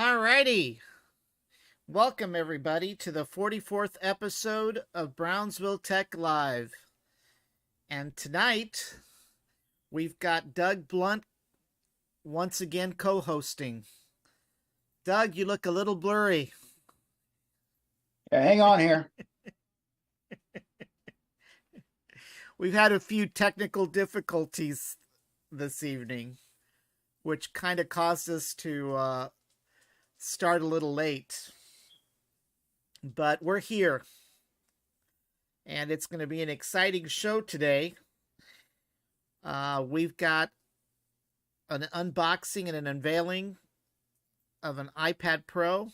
Alrighty. Welcome, everybody, to the 44th episode of Brownsville Tech Live. And tonight, we've got Doug Blunt once again co hosting. Doug, you look a little blurry. Yeah, hang on here. We've had a few technical difficulties this evening, which kind of caused us to start a little late. But we're here, and it's going to be an exciting show today. We've got an unboxing and an unveiling of an iPad Pro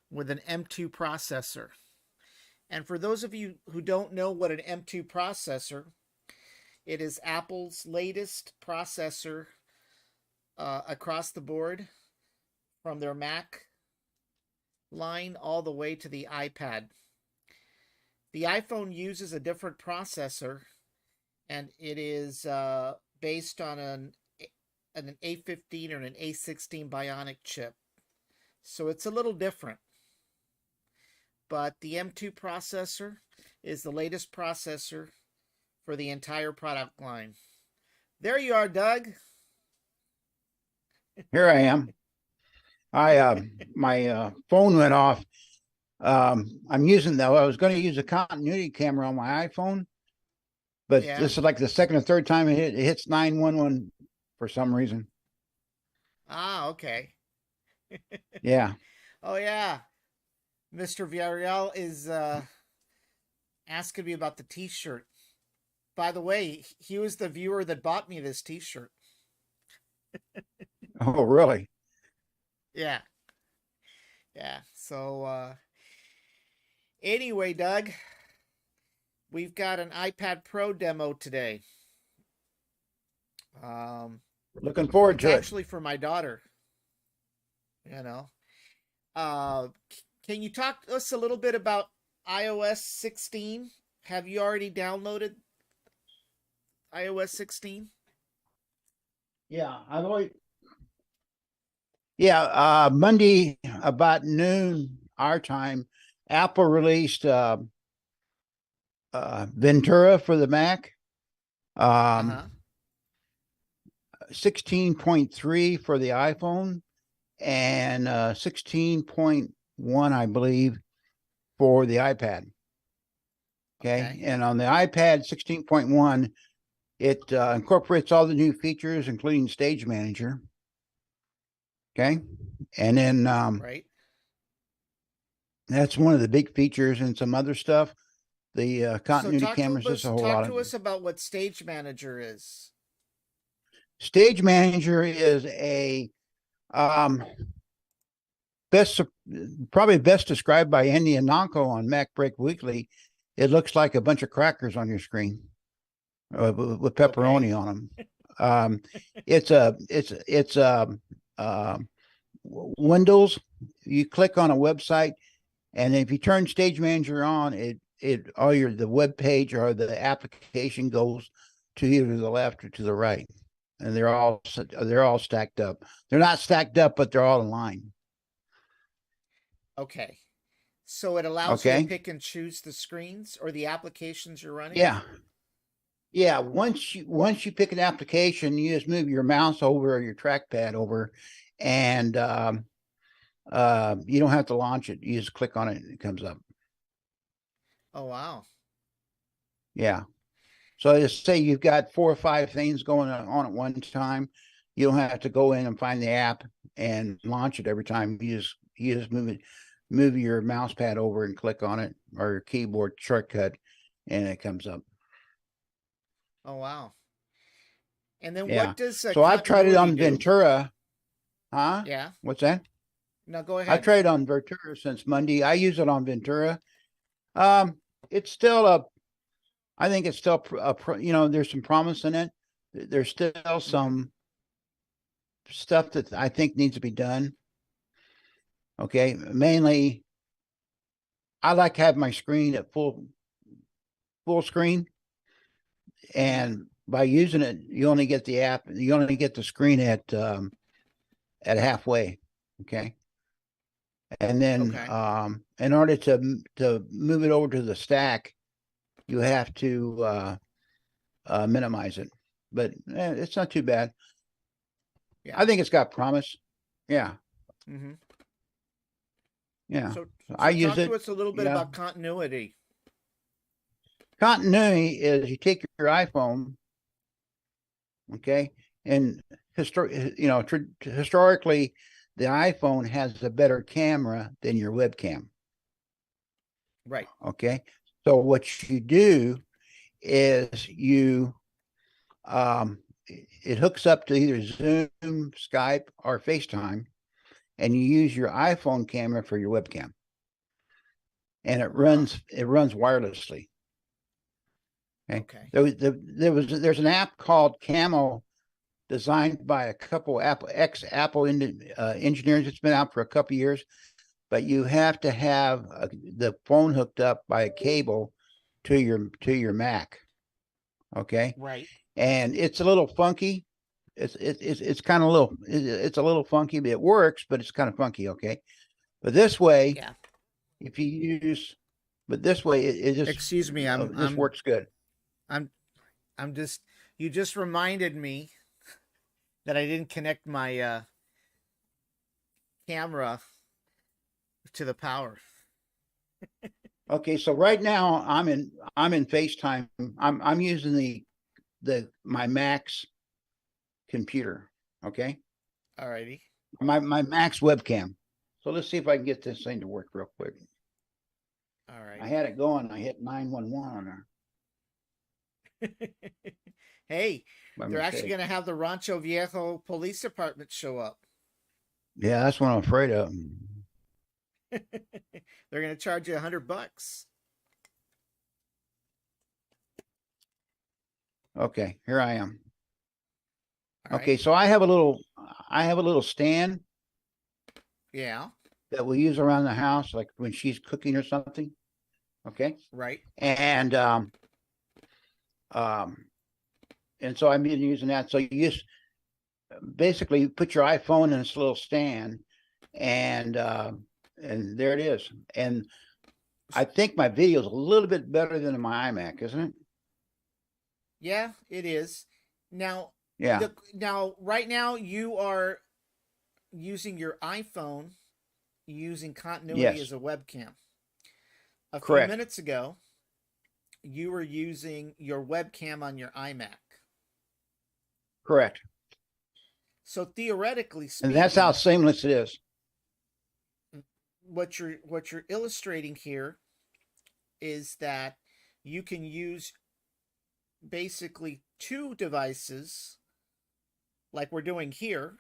with an M2 processor. And for those of you who don't know what an M2 processor, it is Apple's latest processor across the board, from their Mac line all the way to the iPad. The iPhone uses a different processor, and it is based on an A15 or an A16 Bionic chip. So it's a little different. But the M2 processor is the latest processor for the entire product line. There you are, Doug. Here I am. My phone went off. I'm using though. I was going to use a continuity camera on my iPhone, but this is like the second or third time it hits 911 for some reason. Ah, okay. Yeah. Oh yeah. Mr. Villarreal is asking me about the t-shirt. By the way, he was the viewer that bought me this t-shirt. Oh, really? Yeah. Yeah. So anyway, Doug, we've got an iPad Pro demo today. Looking forward to it. Actually for my daughter. You know. Can you talk to us a little bit about iOS 16? Have you already downloaded iOS 16? Yeah, Monday about noon our time, Apple released Ventura for the Mac. 16.3 for the iPhone, and 16.1, I believe, for the iPad. Okay. And on the iPad 16.1, it incorporates all the new features, including Stage Manager. Okay. And then right. That's one of the big features, and some other stuff. The continuity cameras, is a whole lot. Talk to us about what Stage Manager is. Stage Manager is a probably best described by Andy Anonko on Mac Break Weekly. It looks like a bunch of crackers on your screen with pepperoni on them. It's Windows. You click on a website, and if you turn Stage Manager on, the web page or the application goes to either the left or to the right, and they're all stacked up. They're not stacked up, but they're all in line. Okay, so it allows you to pick and choose the screens or the applications you're running. Yeah. Once you pick an application, you just move your mouse over or your trackpad over, and you don't have to launch it. You just click on it and it comes up. Oh, wow. Yeah. So just say you've got 4 or 5 things going on at one time. You don't have to go in and find the app and launch it every time. You just move your mouse pad over and click on it, or your keyboard shortcut, and it comes up. Oh, wow. And then what does so I've tried it on Ventura. Huh? Yeah. What's that? No, go ahead. I've tried it on Ventura since Monday. I use it on Ventura. It's still I think it's still there's some promise in it. There's still some stuff that I think needs to be done. Okay. Mainly, I like having my screen at full screen, and by using it, you only get the screen at halfway. Okay. And then Okay. in order to move it over to the stack, you have to minimize it. But it's not too bad. Yeah. I think it's got promise. Yeah, Mm-hmm. yeah. So I so use talk it. to us a little bit Yeah. about continuity. Continuity is you take your iPhone, okay, and historically, the iPhone has a better camera than your webcam. Right. Okay, so what you do is it hooks up to either Zoom, Skype, or FaceTime, and you use your iPhone camera for your webcam, and Ah. it runs wirelessly. Okay, Okay. there's an app called Camo designed by a couple Apple engineers. It's been out for a couple years, but you have to have the phone hooked up by a cable to your Mac. Okay, Right. and it's a little funky. It's kind of it's a little funky, but it works, but it's kind of funky. Okay, but this way, Yeah. if you use, but this way it just Excuse me. this works good. I'm I'm just you just reminded me that I didn't connect my camera to the power. Okay, so right now I'm in FaceTime. I'm using the my Mac's computer. Okay, Alrighty. my Mac's webcam. So let's see if I can get this thing to work real quick. I Alrighty. had it going. I hit 911 on her Hey, by they're actually mistake. going to have the Rancho Viejo Police Department show up. Yeah, that's what I'm afraid of. They're going to charge you $100. Okay, here I am. All right. Okay, so I have a little stand Yeah. that we use around the house, like when she's cooking or something. Okay, Right. and um, and so I've been using that. So you just basically put your iPhone in this little stand, and there it is. And I think my video is a little bit better than my iMac, isn't it? Yeah, it is. Now, Yeah. right now you are using your iPhone using continuity Yes. as a webcam. A few Correct. minutes ago, you were using your webcam on your iMac. Correct. So theoretically And that's how speaking, seamless it is. what you're illustrating here is that you can use basically two devices like we're doing here,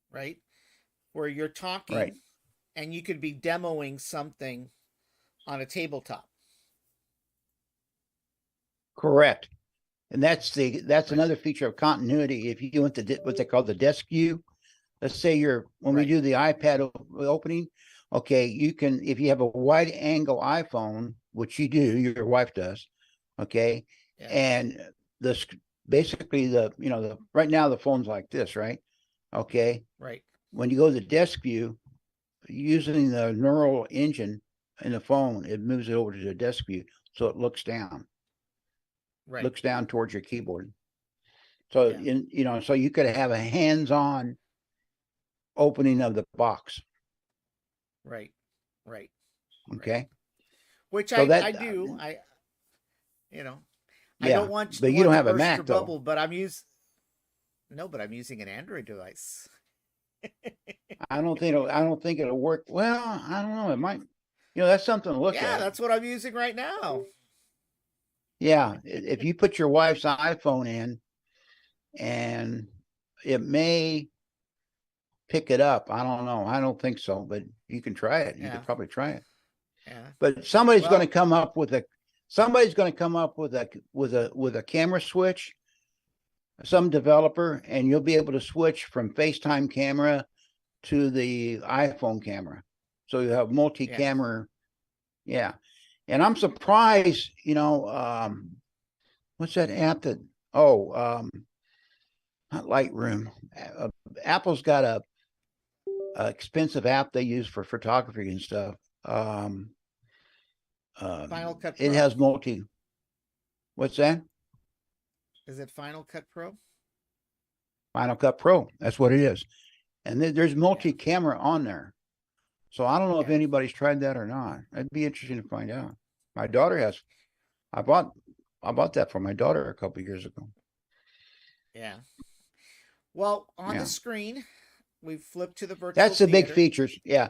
right? Where you're Right. talking and you could be demoing something on a tabletop. Correct. And that's Right. another feature of continuity. If you want what they call the desk view, let's say when we Right. do the iPad opening, okay, you can, if you have a wide angle iPhone, which you do, your wife does, okay, Yeah. and this basically right now the phone's like this, right? Okay, Right. when you go to the desk view, using the neural engine in the phone, it moves it over to the desk view, so it Right. looks down towards your keyboard. So Yeah. so you could have a hands-on opening of the box. Right. Right. Right. Okay, Which so I that do. I you know, I yeah, don't but you want don't to have a burst your Mac though. bubble, but I'm using no, but I'm using an Android device. I don't think it'll work. Well, I don't know. It might. That's something to look Yeah, at. that's what I'm using right now. Yeah, if you put your wife's iPhone in, and it may pick it up. I don't know. I don't think so, but you can try it. You could Yeah. probably try it. Yeah. But somebody's going to Well, come up with a camera switch, some developer, and you'll be able to switch from FaceTime camera to the iPhone camera. So you have yeah. multi-camera. Yeah. And I'm surprised, what's that app that, not Lightroom. Apple's got expensive app they use for photography and stuff. Final Cut It Pro? has multi. What's that? Is it Final Cut Pro? Final Cut Pro. That's what it is. And there's Yeah. multi-camera on there. So I don't know if Yeah. anybody's tried that or not. It'd be interesting to find out. My daughter has. I bought that for my daughter a couple of years ago. Yeah. Well, on Yeah. the screen, we've flipped to the virtual That's the big theater. features. Yeah.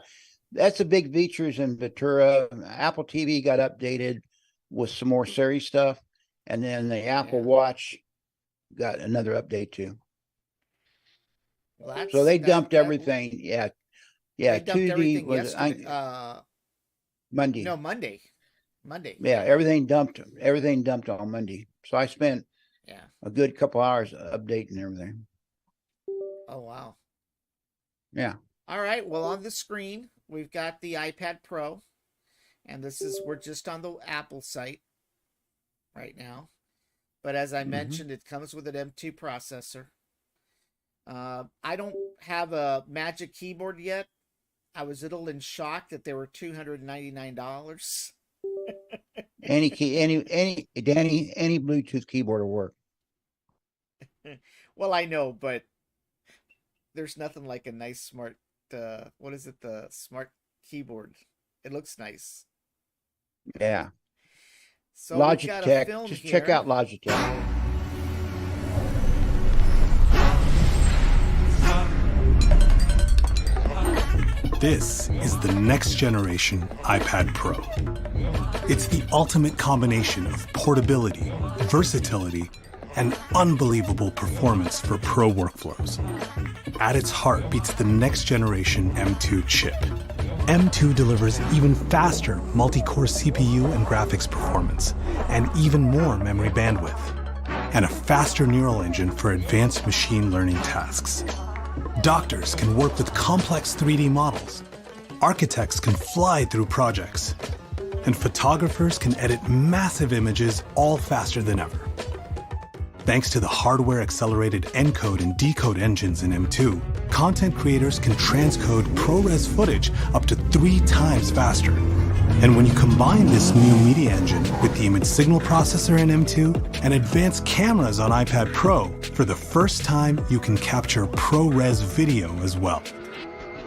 That's the big features in Ventura. Apple TV got updated with some more series stuff. And then the Apple Yeah. Watch got another update too. Well, So they dumped everything. Yeah. Yeah. They dumped 2D everything was yesterday. Monday. No, Monday. Monday. Yeah, everything dumped on Monday. So I spent Yeah. a good couple hours updating everything. Oh, wow. Yeah. All right. Well, on the screen, we've got the iPad Pro. And we're just on the Apple site right now. But as I mentioned, it comes with an M2 processor. I don't have a Magic Keyboard yet. I was a little in shock that they were $299. Danny, any Bluetooth keyboard will work. Well, I know, but there's nothing like a nice smart, what is it? The smart keyboard. It looks nice. Yeah. So we've got a Logitech. film Just here. check out Logitech. This is the next generation iPad Pro. It's the ultimate combination of portability, versatility, and unbelievable performance for pro workflows. At its heart beats the next generation M2 chip. M2 delivers even faster multi-core CPU and graphics performance, and even more memory bandwidth, and a faster neural engine for advanced machine learning tasks. Doctors can work with complex 3D models. Architects can fly through projects. And photographers can edit massive images all faster than ever. Thanks to the hardware-accelerated encode and decode engines in M2, content creators can transcode ProRes footage up to 3 times faster. And when you combine this new media engine with the image signal processor in M2 and advanced cameras on iPad Pro, for the first time you can capture ProRes video as well.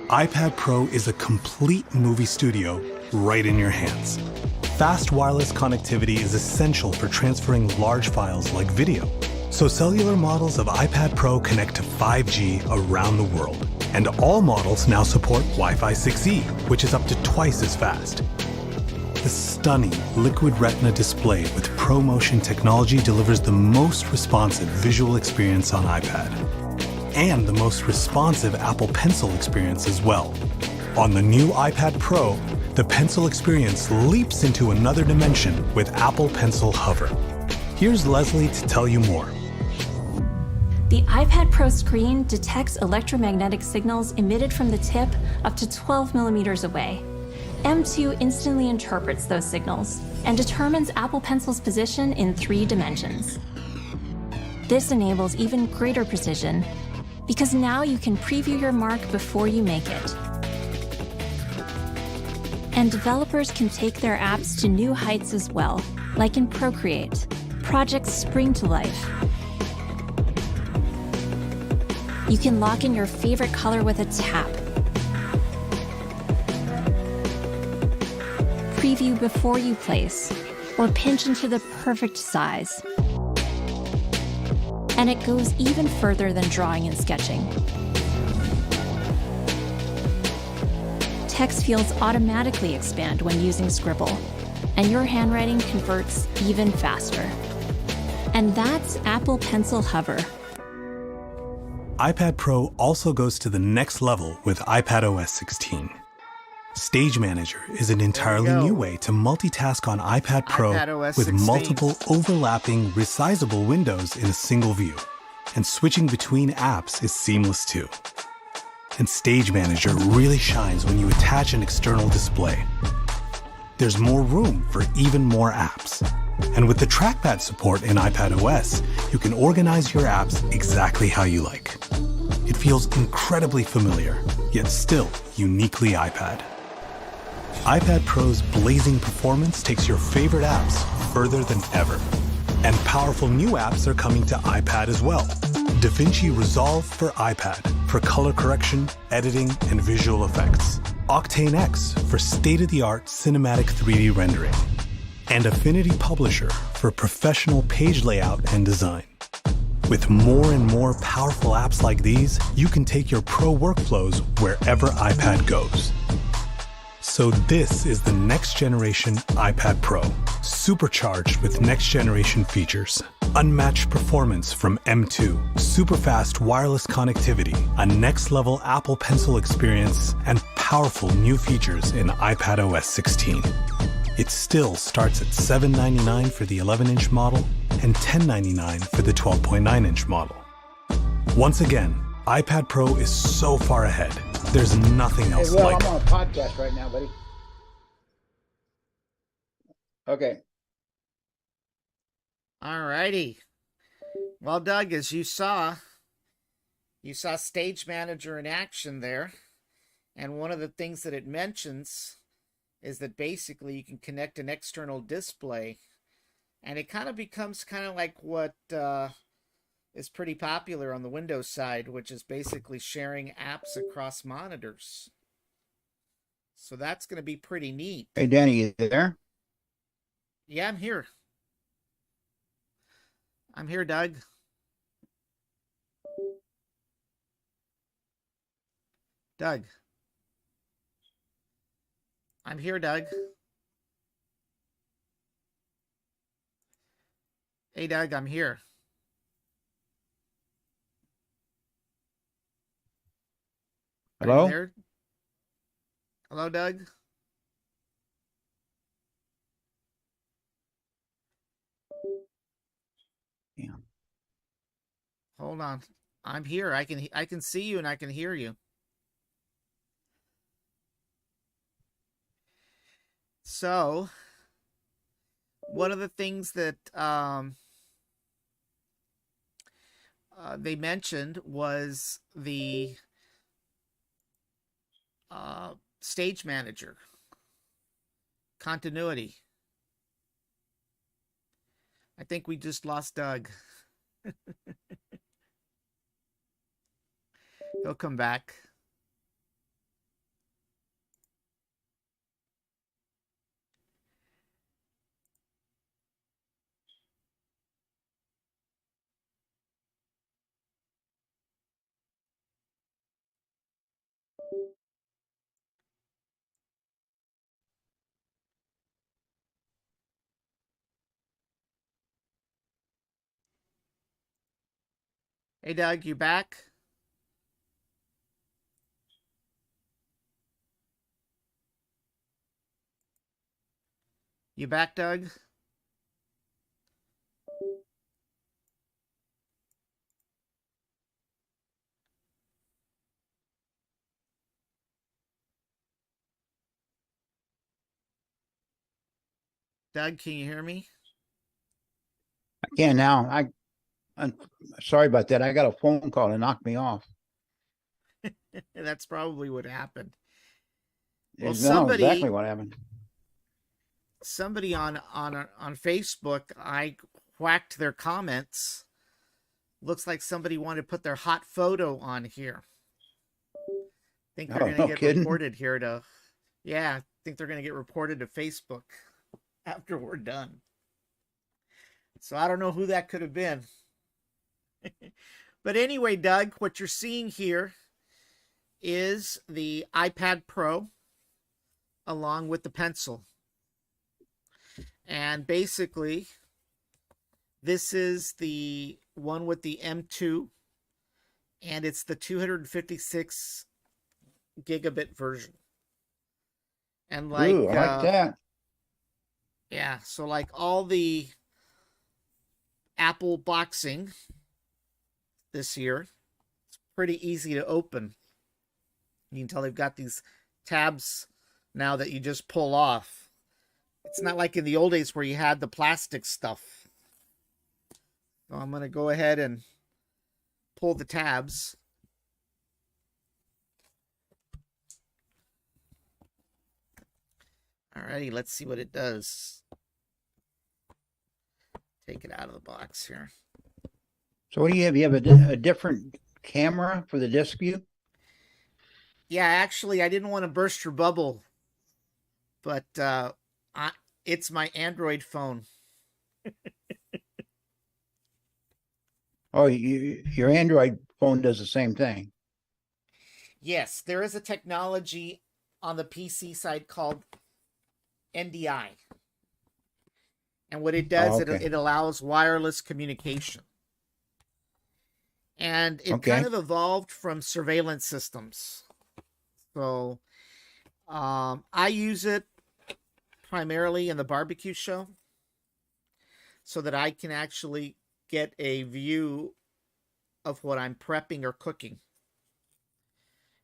iPad Pro is a complete movie studio right in your hands. Fast wireless connectivity is essential for transferring large files like video. So cellular models of iPad Pro connect to 5G around the world. And all models now support Wi-Fi 6E, which is up to twice as fast. The stunning Liquid Retina display with ProMotion technology delivers the most responsive visual experience on iPad. And the most responsive Apple Pencil experience as well. On the new iPad Pro, the Pencil experience leaps into another dimension with Apple Pencil Hover. Here's Leslie to tell you more. The iPad Pro screen detects electromagnetic signals emitted from the tip up to 12 millimeters away. M2 instantly interprets those signals and determines Apple Pencil's position in 3 dimensions. This enables even greater precision because now you can preview your mark before you make it. And developers can take their apps to new heights as well, like in Procreate. Projects spring to life. You can lock in your favorite color with a tap. Preview before you place, or pinch into the perfect size. And it goes even further than drawing and sketching. Text fields automatically expand when using Scribble, and your handwriting converts even faster. And that's Apple Pencil Hover. iPad Pro also goes to the next level with iPadOS 16. Stage Manager is an entirely new way to multitask on iPad Pro iPadOS with 16. multiple overlapping, resizable windows in a single view. And switching between apps is seamless too. And Stage Manager really shines when you attach an external display. There's more room for even more apps. And with the trackpad support in iPadOS, you can organize your apps exactly how you like. it feels incredibly familiar, yet still uniquely iPad. iPad Pro's blazing performance takes your favorite apps further than ever. And powerful new apps are coming to iPad as well. DaVinci Resolve for iPad for color correction, editing, and visual effects. Octane X for state-of-the-art cinematic 3D rendering. And Affinity Publisher for professional page layout and design. With more and more powerful apps like these, you can take your pro workflows wherever iPad goes. So this is the next generation iPad Pro, supercharged with next generation features. Unmatched performance from M2, super fast wireless connectivity, a next level Apple Pencil experience, and powerful new features in iPadOS 16. It still starts at $799 for the 11-inch model and $1099 for the 12.9-inch model. Once again, iPad Pro is so far ahead. There's nothing else Hey, Will, like it. I'm on a podcast right now, buddy. Okay. All righty. Well, Doug, as you saw Stage Manager in action there. And one of the things that it mentions is that basically you can connect an external display. And it kind of becomes kind of like what is pretty popular on the Windows side, which is basically sharing apps across monitors. So that's going to be pretty neat. Hey, Danny, you there? Yeah, I'm here. I'm here, Doug. Doug. I'm here, Doug. Hey, Doug, I'm here. Are you Hello? there? Hello, Doug? Yeah. Hold on. I'm here. I can see you and I can hear you. So, one of the things that they mentioned was the Stage Manager continuity. I think we just lost Doug. He'll come back. Hey, Doug, you back? You back, Doug? Doug, can you hear me? I can now. I'm sorry about that. I got a phone call and knocked me off. That's probably what happened. Well, No, exactly what happened. Somebody on Facebook, I whacked their comments. Looks like somebody wanted to put their hot photo on here. Think they're going to get kidding. reported here to, yeah, I think they're going to get reported to Facebook after we're done. So I don't know who that could have been. But anyway, Doug, what you're seeing here is the iPad Pro along with the Pencil. And basically, this is the one with the M2, and it's the 256 gigabit version. And like, Ooh, I like that. Yeah, so like all the Apple boxing this year, it's pretty easy to open. You can tell they've got these tabs now that you just pull off. It's not like in the old days where you had the plastic stuff. So I'm going to go ahead and pull the tabs. Alrighty, let's see what it does. Take it out of the box here. So what do you have? You have a different camera for the disc view? Yeah, actually, I didn't want to burst your bubble, but it's my Android phone. Oh, your Android phone does the same thing. Yes, there is a technology on the PC side called NDI. And what it does, Oh, okay. it allows wireless communication. And it Okay. kind of evolved from surveillance systems. So I use it primarily in the barbecue show so that I can actually get a view of what I'm prepping or cooking.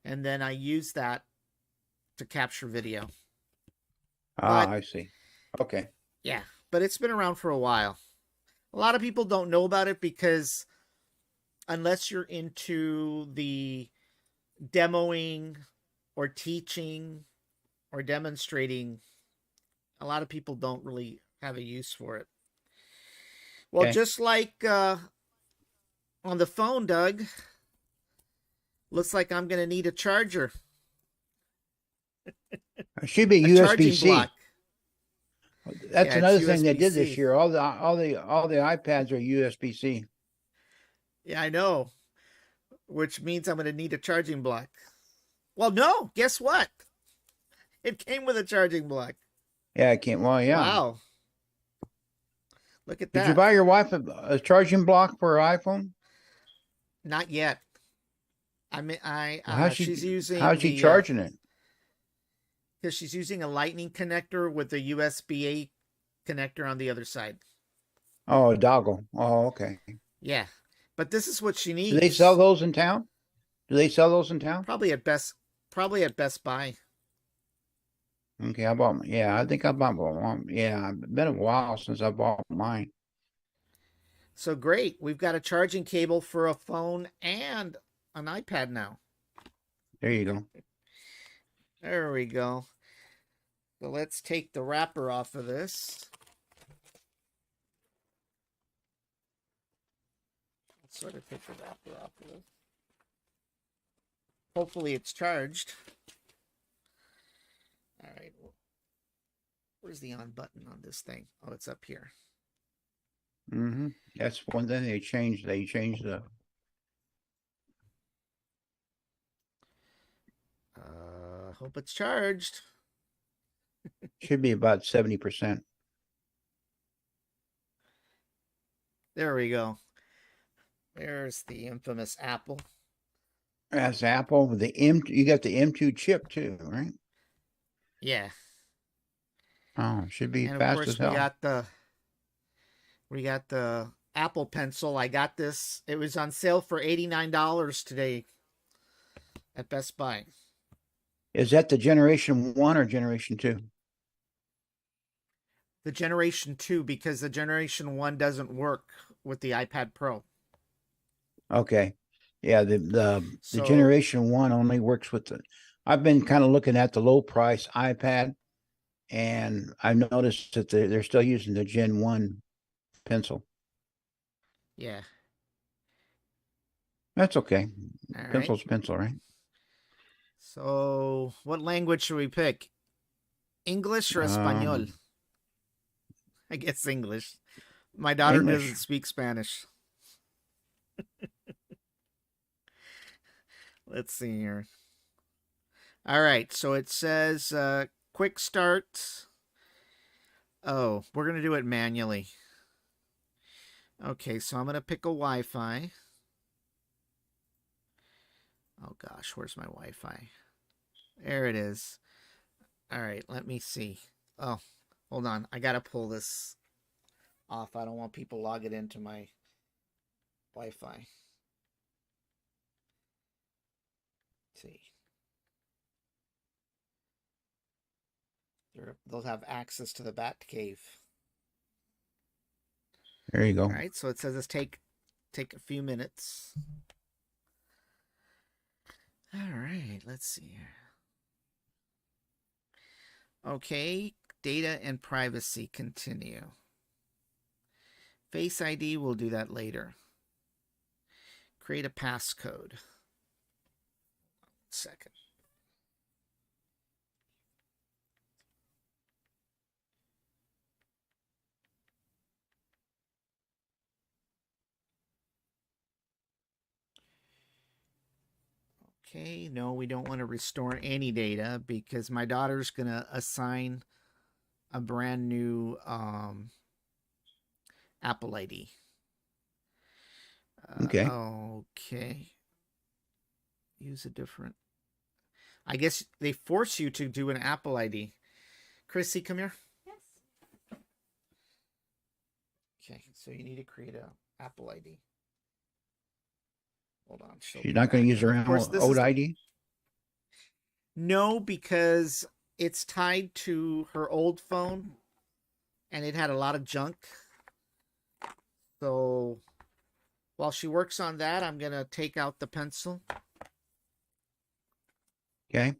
And then I use that to capture video. Ah, But I see. Okay. yeah, but it's been around for a while. A lot of people don't know about it because unless you're into the demoing or teaching or demonstrating, a lot of people don't really have a use for it. Well, Okay. just like on the phone, Doug, looks like I'm going to need a charger. It should be A charging USB-C. block. That's Yeah, it's another thing they did this USB-C. year. All the iPads are USB-C. Yeah, I know. Which means I'm going to need a charging block. Well, no, guess what? It came with a charging block. Yeah, I can't. Well, yeah. Wow. Look at that. Did you buy your wife a charging block for her iPhone? Not yet. How's she's using how's she the charging it? because she's using a lightning connector with a USB-A connector on the other side. Oh, a doggle. Oh, okay. Yeah. But this is what she needs. Do they sell those in town? Do they sell those in town? Probably at Best Buy. Okay, I bought. Yeah, I think I bought one. Yeah, it's been a while since I bought mine. So great. We've got a charging cable for a phone and an iPad now. There you go. There we go. So let's take the wrapper off of this. Let's sort of take the wrapper off of this. Hopefully it's charged. All right. Where's the on button on this thing? Oh, it's up here. Mm-hmm. That's one thing they changed. They changed the. Hope it's charged. Should be about 70%. There we go. There's the infamous Apple. That's Apple with the M. You got the M2 chip too, right? Yeah. Oh, should be And of fast course as hell. we got the Apple Pencil. I got this. It was on sale for $89 today at Best Buy. Is that the Generation 1 or Generation 2? The Generation 2, because the Generation 1 doesn't work with the iPad Pro. Okay. Yeah, the So, Generation 1 only works with the. I've been kind of looking at the low price iPad, and I've noticed that they're still using the Gen 1 pencil. yeah. That's okay. All right. Pencil's pencil, right? So, what language should we pick? English or Espanol? I guess English. My daughter English. doesn't speak Spanish. Let's see here. All right, so it says quick start. Oh, we're going to do it manually. Okay, so I'm going to pick a Wi-Fi. Oh gosh, where's my Wi-Fi? There it is. All right, let me see. Oh, hold on. I got to pull this off. I don't want people logging into my Wi-Fi. Let's see. They'll have access to the Bat Cave. There you go. All right, so it says it's take a few minutes. All right, let's see here. Okay, Data and privacy continue. Face ID, we'll do that later. Create a passcode. 1 second. Okay, no, we don't want to restore any data because my daughter's going to assign a brand new Apple ID. Okay. Okay. Use a different. I guess they force you to do an Apple ID. Chrissy, come here. Yes. Okay, so you need to create a Apple ID. Hold on. She's not going to use her old ID? No, because it's tied to her old phone and it had a lot of junk. So while she works on that, I'm going to take out the pencil. Okay.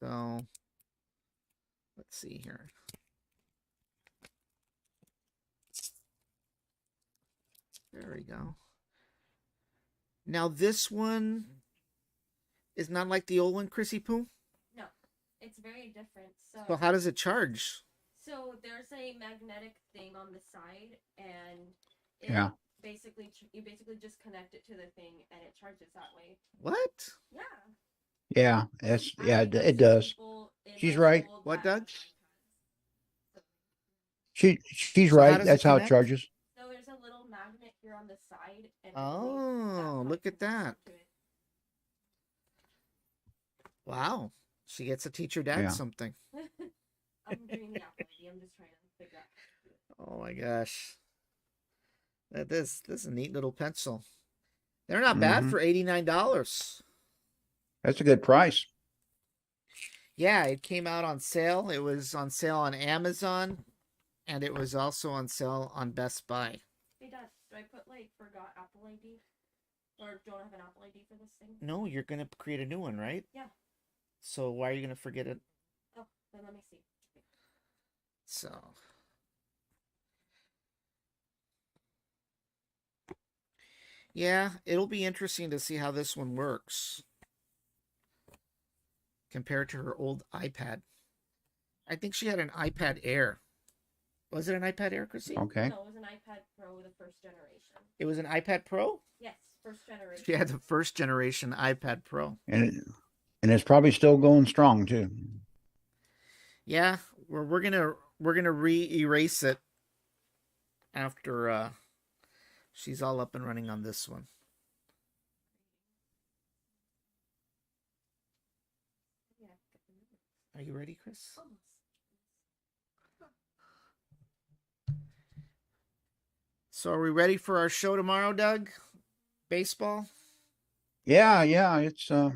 So let's see here. There we go. Now this one is not like the old one, Chrissy Poo? No, it's very different. So how does it charge? So there's a magnetic thing on the side, and it Yeah. basically you basically just connect it to the thing, and it charges that way. What? Yeah. Yeah, it does. She's right. What, Doug? She's So how right. does it That's how it connect? charges. So there's a little magnet here on the side, and Oh, look at that. Wow. She gets to teach her dad Yeah. something. I'm doing the Apple ID. I'm just trying to figure out how to do it. Oh my gosh. This is a neat little pencil. They're not bad Mhm. for $89. That's a good price. Yeah, it came out on sale. It was on sale on Amazon, and it was also on sale on Best Buy. Hey Dad, do I put like forgot Apple ID? Or don't have an Apple ID for this thing? No, you're going to create a new one, right? Yeah. So why are you going to forget it? Oh, then let me see. So yeah, it'll be interesting to see how this one works compared to her old iPad. I think she had an iPad Air. Was it an iPad Air, Chrissy? Okay. No, it was an iPad Pro, the first generation. It was an iPad Pro? Yes, first generation. She had the first generation iPad Pro. And it's probably still going strong too. Yeah, we're gonna re-erase it after she's all up and running on this one. Yeah. Are you ready, Chris? Almost. So are we ready for our show tomorrow, Doug? Baseball? Yeah, it's I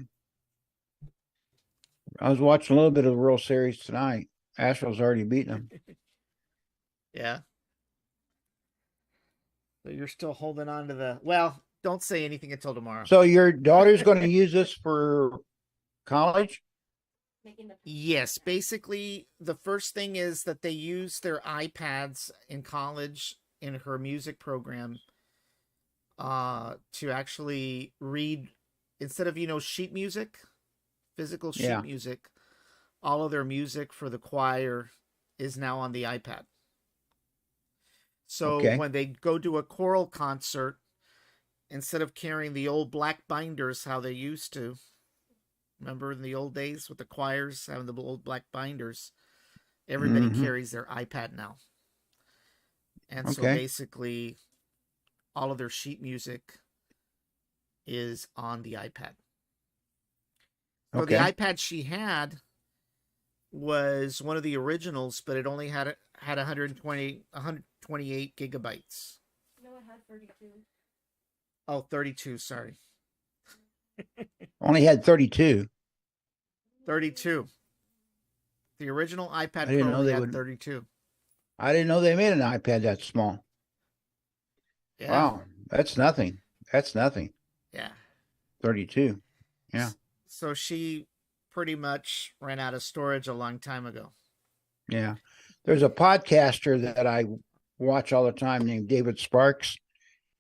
was watching a little bit of the World Series tonight. Astros already beaten them. Yeah. So you're still holding on to the well, don't say anything until tomorrow. So your daughter's going to use this for college? Making the Yes, basically the first thing is that they use their iPads in college in her music program to actually read instead of sheet music, physical sheet Yeah. music, all of their music for the choir is now on the iPad. So Okay. when they go to a choral concert, instead of carrying the old black binders how they used to, remember in the old days with the choirs having the old black binders, everybody Mhm. carries their iPad now. And so Okay. basically all of their sheet music is on the iPad. So the Okay. iPad she had was one of the originals, but it only had 128 gigabytes. No, it had 32. Oh, 32, sorry. Only had 32. 32. The original iPad I didn't Pro know only they had would- 32. I didn't know they made an iPad that small. Yeah. Wow, that's nothing. That's nothing. Yeah. 32. Yeah. So she pretty much ran out of storage a long time ago. Yeah. There's a podcaster that I watch all the time named David Sparks,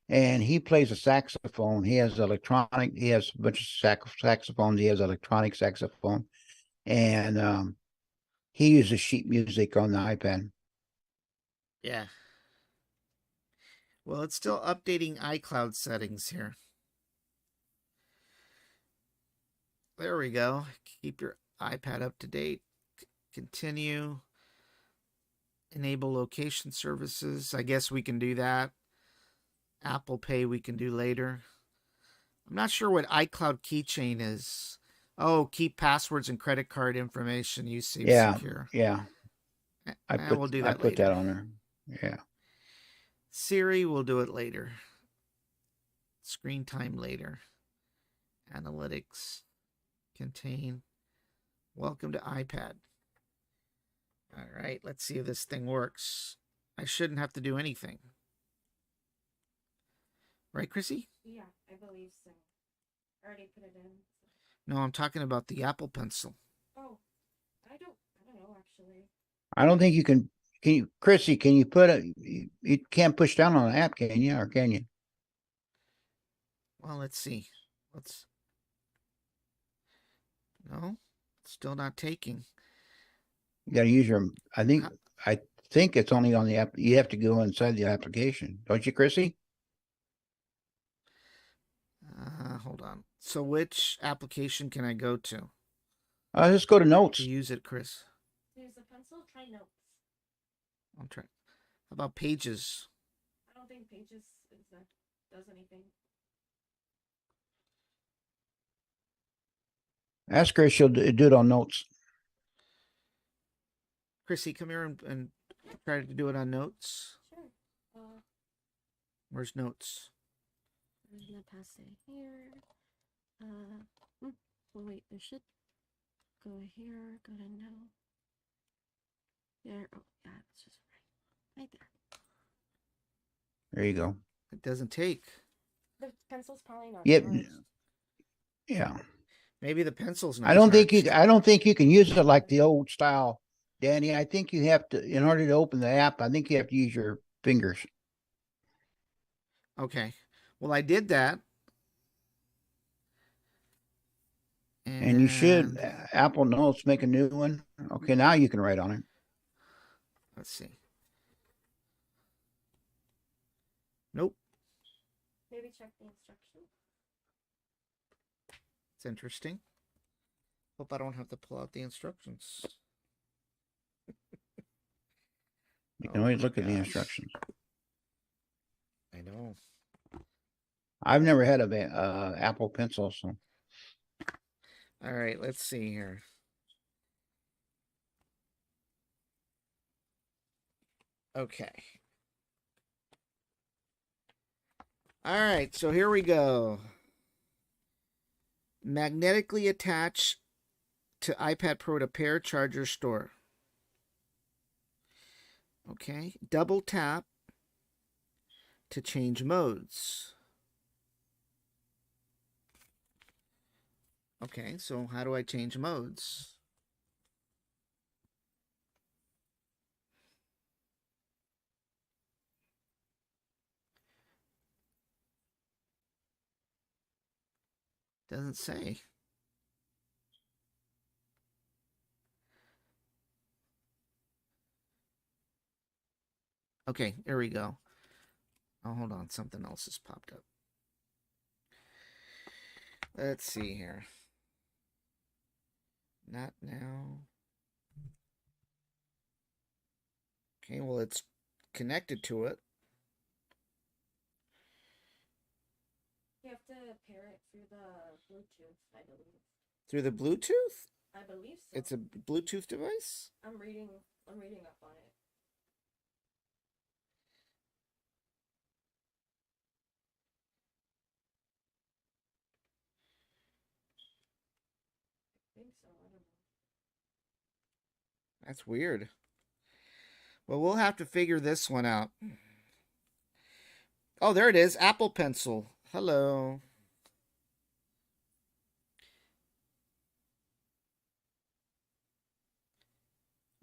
and he plays a saxophone. He has a bunch of saxophones. He has electronic saxophone, and he uses sheet music on the iPad. Yeah. Well, it's still updating iCloud settings here. There we go. Keep your iPad up to date. Continue. Enable location services. I guess we can do that. Apple Pay we can do later. I'm not sure what iCloud keychain is. Oh, keep passwords and credit card information. You save secure. Yeah. We'll do that I put later. that on there. Yeah. Siri, we'll do it later. Screen time later. Analytics. Contain. Welcome to iPad. All right, let's see if this thing works. I shouldn't have to do anything. Right, Chrissy? Yeah, I believe so. I already put it in. No, I'm talking about the Apple Pencil. Oh, I don't know actually. I don't think you can. Can you, Chrissy? Can you put a? You can't push down on an app, can you? Or can you? Well, let's see. No, still not taking. You got to use your. I think it's only on the app. You have to go inside the application, don't you, Chrissy? Hold on. So which application can I go to Just go to Notes. to use it, Chris? Use the pencil. Try notes. I'm trying. How about Pages? I don't think Pages does anything. Ask her if she'll do it on Notes. Chrissy, come here and try to do it on Notes. Sure. Where's Notes? I'm gonna pass it here. Oh wait, there should go here. Go to no. There. Oh yeah, it's just right there. There you go. It doesn't take. The pencil's probably not. Yep. charged. Yeah. Maybe the pencil's not. I don't think charged. I don't think you can use it like the old style, Danny. I think you have to, in order to open the app, I think you have to use your fingers. Okay. Well, I did that. And you should. Apple Notes, make a new one. Okay, now you can write on it. Let's see. Nope. Maybe check the instructions. It's interesting. Hope I don't have to pull out the instructions. You can always look at the instructions. I know. I've never had a Apple Pencil, so. All right, let's see here. Okay. All right, so here we go. Magnetically attach to iPad Pro to pair charger store. Okay, double tap to change modes. Okay, so how do I change modes? Doesn't say. Okay, there we go. Oh, hold on. Something else has popped up. Let's see here. Not now. Okay, well, it's connected to it. You have to pair it through the Bluetooth, I believe. Through the Bluetooth? I believe so. It's a Bluetooth device? I'm reading up on it. I think so. I don't know. That's weird. Well, we'll have to figure this one out. Oh, there it is. Apple Pencil. Hello.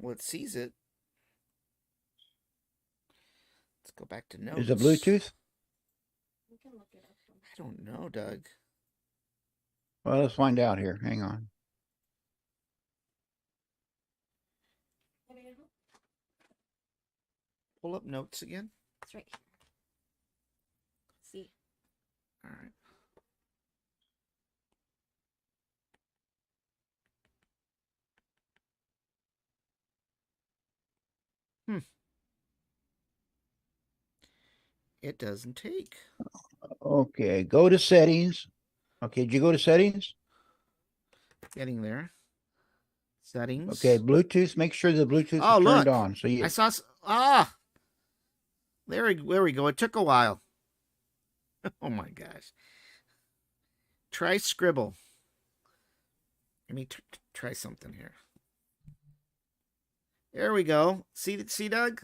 Well, it sees it. Let's go back to notes. Is it Bluetooth? We can look it up. I don't know, Doug. Well, let's find out here. Hang on. Pull up notes again. It's right here. See. All right. It doesn't take. Okay, go to settings. Okay, did you go to settings? Getting there. Settings. Okay, Bluetooth. Make sure the Bluetooth Oh, is turned look. on. So you I saw. There we go. It took a while. Oh my gosh. Try Scribble. Let me try something here. There we go. See, Doug?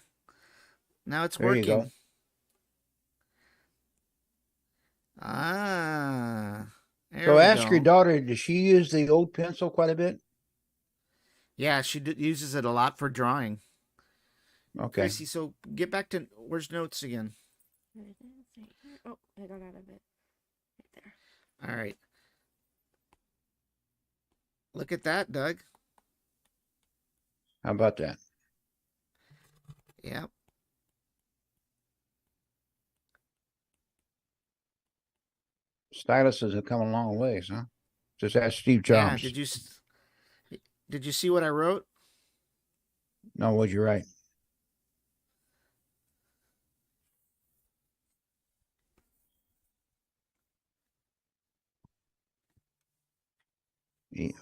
Now it's there working. you go. There So we ask your go. daughter, does she use the old pencil quite a bit? Yeah, she uses it a lot for drawing. Okay. Chrissy, so get back to, where's notes again? There it is, right here. Oh, I got out of it. Right there. All right. Look at that, Doug. How about that? Yep. Styluses have come a long ways, huh? Just ask Steve Yeah. Jobs. Did you see what I wrote? No, was you right?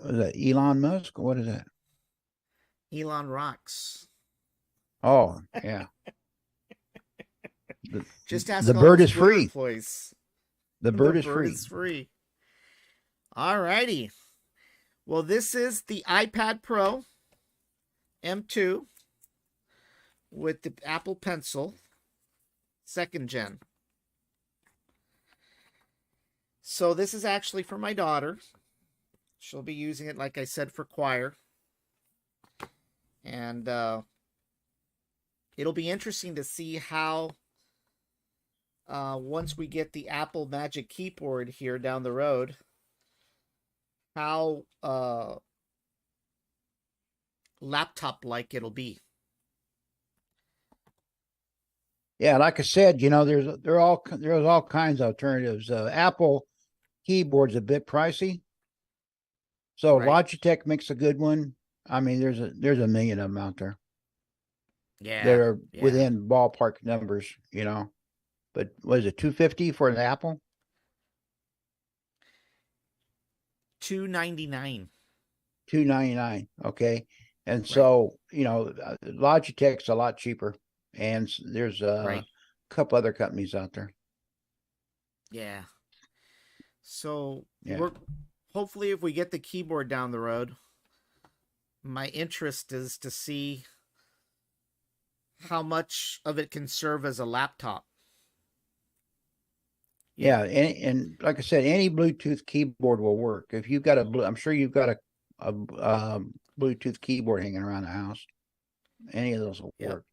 Was that Elon Musk? What is that? Elon rocks. Oh, yeah. Just ask the all bird those is Twitter free. employees. The bird The is bird free. is free. All righty. Well, this is the iPad Pro M2 with the Apple Pencil, 2nd gen. So this is actually for my daughter. She'll be using it, like I said, for choir. And it'll be interesting to see how, once we get the Apple Magic Keyboard here down the road, how laptop-like it'll be. Yeah, like I said, there's all kinds of alternatives. Apple keyboard's a bit pricey, so Right. Logitech makes a good one. I mean, there's a million of them out there Yeah. that are yeah. within ballpark numbers, But was it $250 for an Apple? $299. $299. Okay, and Right. so Logitech's a lot cheaper, and there's Right. a couple other companies out there. Yeah. So Yeah. hopefully, if we get the keyboard down the road, my interest is to see how much of it can serve as a laptop. Yeah, and like I said, any Bluetooth keyboard will work. If you've got I'm sure you've got a Bluetooth keyboard hanging around the house. Any of those will Yep. work.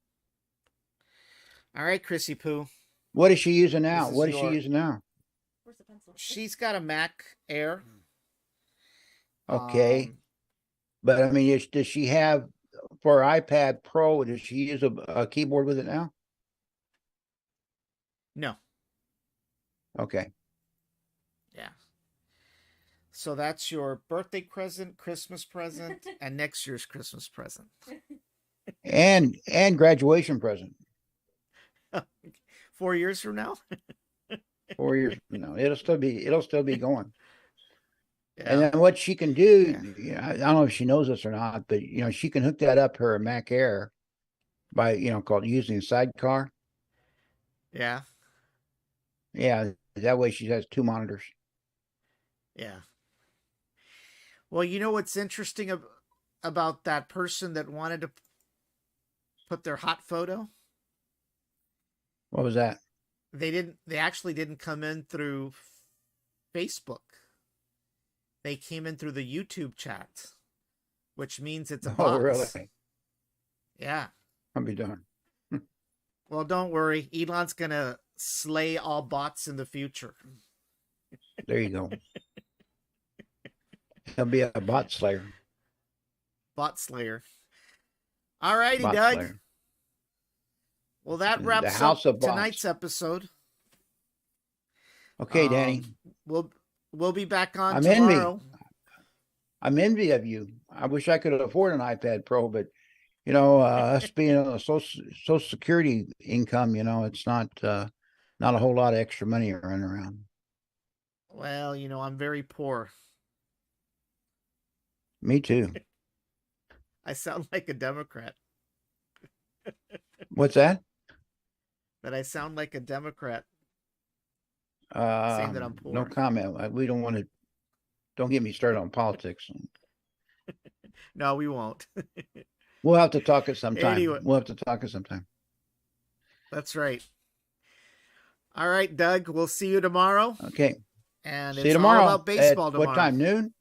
All right, Chrissy Poo. What is she using now? This is What is she your- using now? Where's the pencil? She's got a Mac Air. Okay, but I mean, does she have for iPad Pro? Does she use a keyboard with it now? No. Okay. Yeah. So that's your birthday present, Christmas present, and next year's Christmas present. And graduation present 4 years from now? 4 years from now. It'll still be going. Yeah. And then what she can do, I don't know if she knows this or not, but she can hook that up her Mac Air by called using Sidecar. Yeah. Yeah, that way she has 2 monitors. Yeah. Well, you know what's interesting about that person that wanted to put their hot photo? What was that? They actually didn't come in through Facebook. They came in through the YouTube chat, which means it's a Oh, bot. really? Yeah. I'll be darned. Well, don't worry. Elon's going to slay all bots in the future. There you go. He'll be a bot slayer. Bot slayer. All righty, Bot Doug. slayer. Well, that The wraps house up of bots. tonight's episode. Okay, Danny. We'll be back on I'm tomorrow. I'm envy of you. I wish I could afford an iPad Pro, but you know, us being a social security income, you know, it's not a whole lot of extra money running around. Well, I'm very poor. Me too. I sound like a Democrat. What's that? That I sound like a Democrat. Saying that I'm poor. No comment. We don't want to. Don't get me started on politics. No, we won't. We'll have to talk at some time. Anyway. We'll have to talk at some time. That's right. All right, Doug. We'll see you tomorrow. Okay. And See it's you tomorrow. all about baseball at tomorrow. What time? Noon?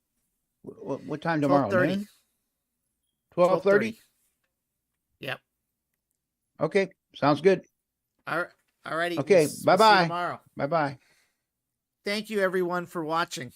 What time tomorrow? 12:30. 12:30? Yep. Okay. Sounds good. All righty. Okay. We'll see you Bye-bye. tomorrow. Bye-bye. Thank you, everyone, for watching.